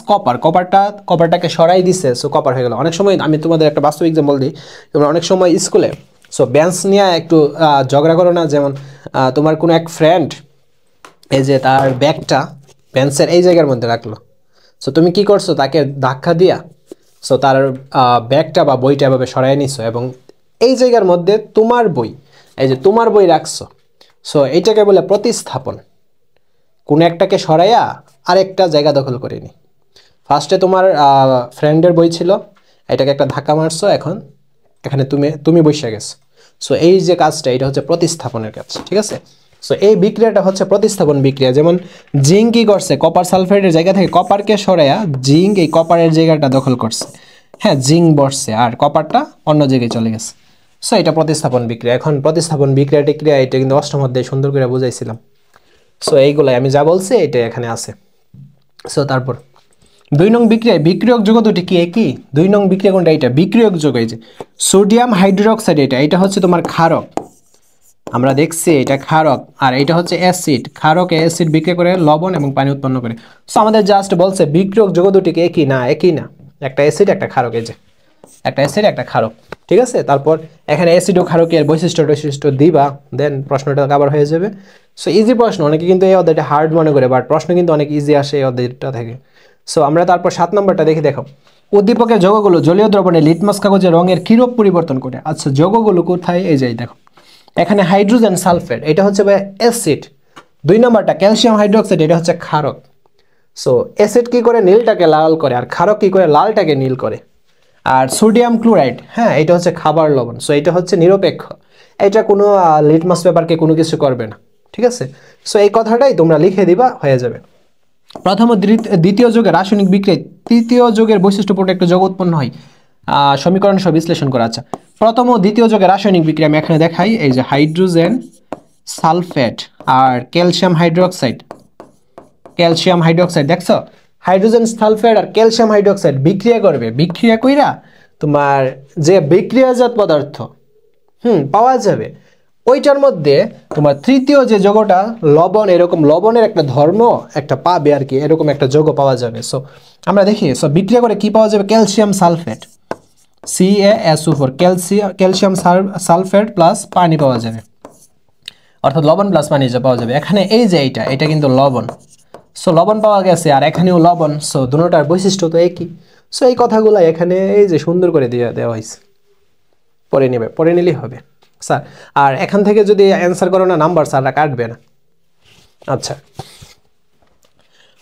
কপারটাকে সরাই দিছে, সো কপার হয়ে গেল। অনেক সময় আমি তোমাদের একটা বাস্তব এক্সাম্পল দিই, তোমরা অনেক সময় স্কুলে সো বেঞ্চ নিয়ে একটু ঝগড়া করো না। যেমন তোমার কোনো এক ফ্রেন্ড এই যে তার ব্যাগটা বেঞ্চের এই জায়গার মধ্যে রাখলো। সো তুমি কি করছো, তাকে ধাক্কা দিয়া সো তার ব্যাগটা বা বইটা এভাবে সরাই নিছো, এবং এই জায়গার মধ্যে তোমার বই, এই যে তোমার বই রাখছো। সো এইটাকে বলে প্রতিস্থাপন, কোনো একটাকে সরাইয়া আরেকটা জায়গা দখল করে নি। ফার্স্টে তোমার ফ্রেন্ডের বই ছিল, এটাকে একটা ধাক্কা মারছো, এখন এখানে তুমি বসে গেছো। সো এই যে কাজটা, এটা হচ্ছে প্রতিস্থাপনের কাজ, ঠিক আছে। সো এই বিক্রিয়াটা হচ্ছে প্রতিস্থাপন বিক্রিয়া। যেমন জিঙ্ক কি করছে, কপার সালফেটের জায়গা থেকে কপারকে সরাইয়া জিঙ্ক এই কপারের জায়গাটা দখল করছে, হ্যাঁ জিঙ্ক বসছে আর কপারটা অন্য জায়গায় চলে গেছে। সো এটা প্রতিস্থাপন বিক্রিয়া। এখন প্রতিস্থাপন বিক্রিয়া টিক্রিয়া এটা কিন্তু অষ্টম অধ্যায়ে সুন্দর করে বুঝাইছিলাম। সো এইগুলাই আমি যা বলছি এটা এখানে আছে। সো তারপর 2 নং বিক্রিয়ায় বিক্রিয়ক যৌগ দুটি কি একই? 2 নং বিক্রিয়া কোনটা? এটা বিক্রিয়ক যৌগ। এই যে সোডিয়াম হাইড্রোক্সাইড, এটা হচ্ছে তোমার ক্ষারক, আমরা দেখছি এটা ক্ষারক, আর এটা হচ্ছে অ্যাসিড। ক্ষারক অ্যাসিড বিক্রিয়া করে লবণ এবং পানি উৎপন্ন করে। সো আমাদের জাস্ট বলছে বিক্রিয়ক যৌগ দুটি কি একই? না, একই না, একটা অ্যাসিড একটা ক্ষারক। এই যে একটা অ্যাসিড একটা ক্ষারক, ঠিক আছে। তারপর এখানে অ্যাসিড ও ক্ষারকের বৈশিষ্ট্য দিবা, দেন প্রশ্নটা কভার হয়ে যাবে। সো ইজি প্রশ্ন, অনেকে কিন্তু এই অধ্যায়টা হার্ড মনে করে, বাট প্রশ্ন কিন্তু অনেক ইজি আসে এই অধ্যায়টা থেকে। সো আমরা তারপর 7 নম্বরটা দেখো। উদ্দীপকের যৌগগুলো জলীয় দ্রবণে লিটমাস কাগজের রঙের কিরূপ পরিবর্তন করে? আচ্ছা, যৌগগুলো কোথায়? এই যে দেখো, এখানে হাইড্রোজেন সালফেট, এটা হচ্ছে অ্যাসিড। 2 নম্বরটা ক্যালসিয়াম হাইড্রোক্সাইড, এটা হচ্ছে ক্ষারক। সো অ্যাসিড কি করে? নীলটাকে লাল করে, আর ক্ষারক কি করে? লালটাকে নীল করে। আর সোডিয়াম ক্লোরাইড, হ্যাঁ এটা হচ্ছে খাবার লবণ। সো এটা হচ্ছে নিরপেক্ষ, এটা কোনো লিটমাস পেপারকে কোনো কিছু করবে না, ঠিক আছে। সো এই কথাটাই তোমরা লিখে দিবা, হয়ে যাবে। প্রথম ও দ্বিতীয় যৌগের রাসায়নিক বিক্রিয়ায় তৃতীয় যৌগের বৈশিষ্ট্যপূর্ণ একটা যৌগ উৎপন্ন হয়। সমীকরণ সহ বিশ্লেষণ করা। আচ্ছা, প্রথম ও দ্বিতীয় যৌগের রাসায়নিক বিক্রিয়া আমি এখানে দেখাই। এই যে হাইড্রোজেন সালফেট আর ক্যালসিয়াম হাইড্রোক্সাইড, দেখছো হাইড্রোজেন সালফেট আর ক্যালসিয়াম হাইড্রোক্সাইড বিক্রিয়া করবে। বিক্রিয়া কইরা তোমার যে বিক্রিয়াজাত পদার্থ পাওয়া যাবে, ওইটার মধ্যে তোমার তৃতীয় যে যৌগটা লবণ, এরকম লবণের একটা ধর্ম একটা পাবে আর কি, এরকম একটা যৌগ পাওয়া যাবে। সো আমরা দেখি, সো বিক্রিয়া করে কি পাওয়া যাবে? Calcium sulphate, CaSO4, calcium sulphate plus পানি পাওয়া যাবে, অর্থাৎ লবণ প্লাস পানি যা পাওয়া যাবে। এখানে এই যে এটা কিন্তু লবণ। সো লবণ পাওয়া গেছে, আর এখানেও লবণ। সো দুটোটার বৈশিষ্ট্য তো একই। সো এই কথাগুলো এখানে এই যে সুন্দর করে দেওয়া হয়েছে, পড়ে নিলেই হবে স্যার। আর এখান থেকে যদি অ্যান্সার করো না, নাম্বার স্যাররা কাটবে না। আচ্ছা,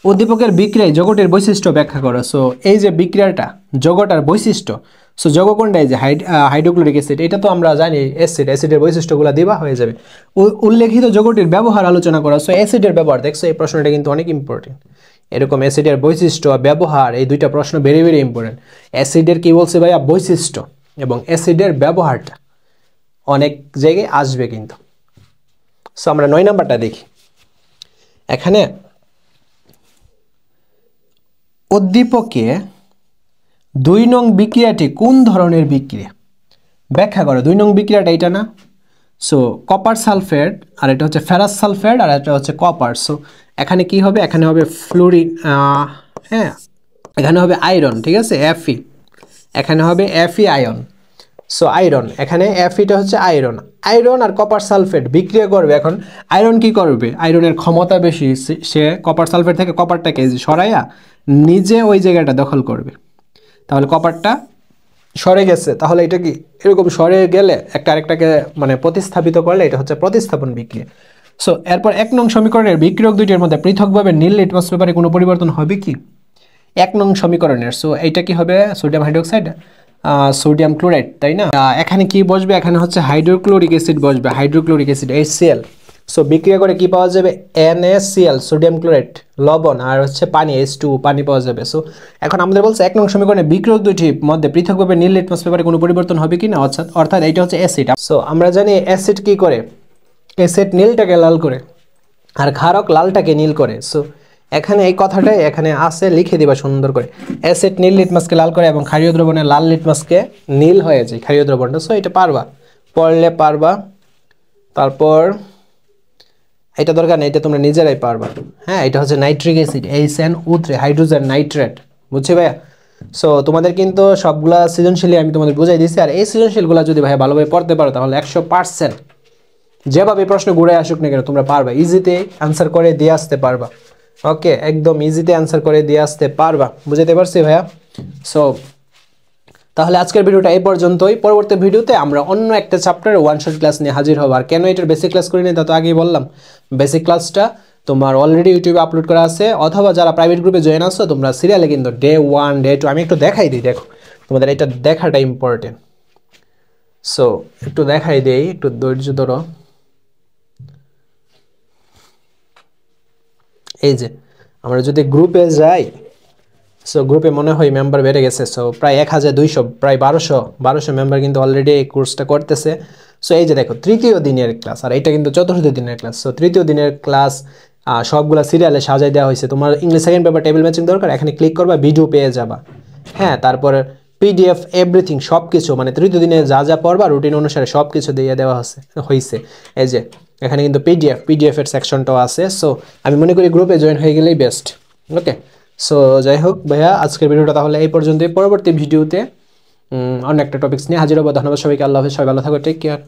উদ্দীপকের বিক্রিয়ায় যৌগটির বৈশিষ্ট্য ব্যাখ্যা করো। সো এই যে বিক্রিয়াটা, যৌগটার বৈশিষ্ট্য, সো যৌগ কোনটা? এই যে হাইড্রোক্লোরিক অ্যাসিড, এটা তো আমরা জানি অ্যাসিডের বৈশিষ্ট্যগুলো দিবা, হয়ে যাবে। উল্লেখিত যৌগটির ব্যবহার আলোচনা করা। সো অ্যাসিডের ব্যবহার, দেখছো এই প্রশ্নটা কিন্তু অনেক ইম্পর্টেন্ট। এরকম অ্যাসিডের বৈশিষ্ট্য ব্যবহার, এই দুইটা প্রশ্ন ভেরি ভেরি ইম্পর্টেন্ট। অ্যাসিডের কি বলছে ভাইয়া? বৈশিষ্ট্য, এবং অ্যাসিডের ব্যবহারটা অনেক জায়গায় আসবে কিন্তু। সো আমরা 9 নাম্বারটা দেখি। এখানে উদ্দীপকে 2 নং বিক্রিয়াটি কোন ধরনের বিক্রিয়া? ব্যাখ্যা করো। 2 নং বিক্রিয়াটা এটা না? সো কপার সালফেট, আর এটা হচ্ছে ফেরাস সালফেট, আর এটা হচ্ছে কপার। সো এখানে কি হবে? এখানে হবে ফ্লোরিন, হ্যাঁ এখানে হবে আয়রন, ঠিক আছে, Fe। এখানে হবে Fe আয়ন। সো আয়রন, এখানে Feটা হচ্ছে আয়রন। আয়রন আর কপার সালফেট বিক্রিয়া করবে। এখন আয়রন কি করবে? আয়রনের ক্ষমতা বেশি, সে কপার সালফেট থেকে কপারটাকে সরাইয়া নিজে ওই জায়গাটা দখল করবে। তাহলে কপারটা সরে গেছে, তাহলে এটা কি এরকম সরে গেলে একটা আরেকটাকে মানে প্রতিস্থাপিত করলে এটা হচ্ছে প্রতিস্থাপন বিক্রিয়া। সো এরপর 1 নং সমীকরণের বিক্রিয়ক দুইটির মধ্যে পৃথকভাবে নীল লিটমাস পেপারে কোনো পরিবর্তন হবে কি? 1 নং সমীকরণের, সো এইটা কি হবে? সোডিয়াম হাইড্রোক্সাইড, সোডিয়াম ক্লোরাইড, তাই না? এখানে কি বসবে? এখানে হচ্ছে হাইড্রোক্লোরিক অ্যাসিড বসবে, হাইড্রোক্লোরিক অ্যাসিড HCl। সো বিক্রিয়া করে কি পাওয়া যাবে? NaCl, সোডিয়াম ক্লোরাইড লবণ, আর হচ্ছে পানি H2 পানি পাওয়া যাবে। সো এখন আমাদের বলছে 1 নং সমীকরণে বিক্রিয়ক দুইটির মধ্যে পৃথকভাবে নীল লিটমাস পেপারে কোনো পরিবর্তন হবে কি না, অর্থাৎ এইটা হচ্ছে অ্যাসিড। সো আমরা জানি অ্যাসিড কি করে? অ্যাসিড নীলটাকে লাল করে, আর ক্ষারক লালটাকে নীল করে। সো এখানে এই কথাটাই এখানে আছে, লিখে দিবা সুন্দর করে। অ্যাসিড নীল লিটমাসকে লাল করে এবং ক্ষারীয় দ্রবণে লাল লিটমাসকে নীল হয়ে যায়, ক্ষারীয় দ্রবণটা। সো এটা পারবা, পড়লে পারবা। তারপর এটা দরকার নেই, এটা তোমরা নিজেরাই পারবা। হ্যাঁ, এটা হচ্ছে nitric acid, HNO3, hydrogen nitrate, বুঝছি ভাইয়া? সো তোমাদের কিন্তু সবগুলা সৃজনশীলই আমি তোমাদের বুঝাই দিচ্ছি। আর এই সৃজনশীলগুলো যদি ভাইয়া ভালোভাবে পড়তে পারো, তাহলে 100% যেভাবে প্রশ্ন ঘুরে আসুক না কেন তোমরা পারবা, ইজিতে অ্যান্সার করে দিয়ে আসতে পারবা। ওকে, একদম ইজিতে অ্যান্সার করে দিয়ে আসতে পারবা, বুঝতে পারছি ভাইয়া? সো তাহলে আজকের ভিডিওটা এই পর্যন্তই। পরবর্তী ভিডিওতে আমরা অন্য একটা চ্যাপ্টারে ওয়ান শট ক্লাস নিয়ে হাজির হব। আর কেন এটার বেসিক ক্লাস করিনি তা তো আগেই বললাম। বেসিক ক্লাসটা তোমার অলরেডি ইউটিউবে আপলোড করা আছে, অথবা যারা প্রাইভেট গ্রুপে জয়েন আসছো তোমরা সিরিয়ালে কিন্তু ডে 1 ডে 2 আমি একটু দেখাই দিই, দেখো তোমাদের এটা দেখাটা ইম্পর্টেন্ট। সো একটু দেখাই দেই, একটু ধৈর্য ধরো। এই যে আমরা যদি গ্রুপে যাই, সো গ্রুপে মনে হয় মেম্বার বেড়ে গেছে, সো প্রায় 1200, প্রায় 1200 মেম্বার কিন্তু অলরেডি এই কোর্সটা করতেছে। সো এই যে দেখো তৃতীয় দিনের ক্লাস, আর এটা কিন্তু চতুর্থ দিনের ক্লাস। সো তৃতীয় দিনের ক্লাস সবগুলা সিরিয়ালে সাজাই দেওয়া হয়েছে। তোমার English second paper table matching দরকার, এখানে ক্লিক করবা, ভিডিও পেয়ে যাবা। হ্যাঁ, তারপরে পিডিএফ এভরিথিং সব কিছু, মানে তৃতীয় দিনে যা যা পড়বা রুটিন অনুসারে সব কিছু দিয়ে দেওয়া হয়েছে। এই যে এখানে কিন্তু পিডিএফ এর সেকশনটাও আছে। সো আমি মনে করি গ্রুপে জয়েন হয়ে গেলেই বেস্ট। ওকে, সো যাই হোক ভাইয়া, আজকের ভিডিওটা তাহলে এই পর্যন্তই। পরবর্তী ভিডিওতে অন্য একটা টপিকস নিয়ে হাজির হবো। ধন্যবাদ সবাইকে, আল্লাহ হাফেজ, সবাই ভালো থাকো, টেক কেয়ার।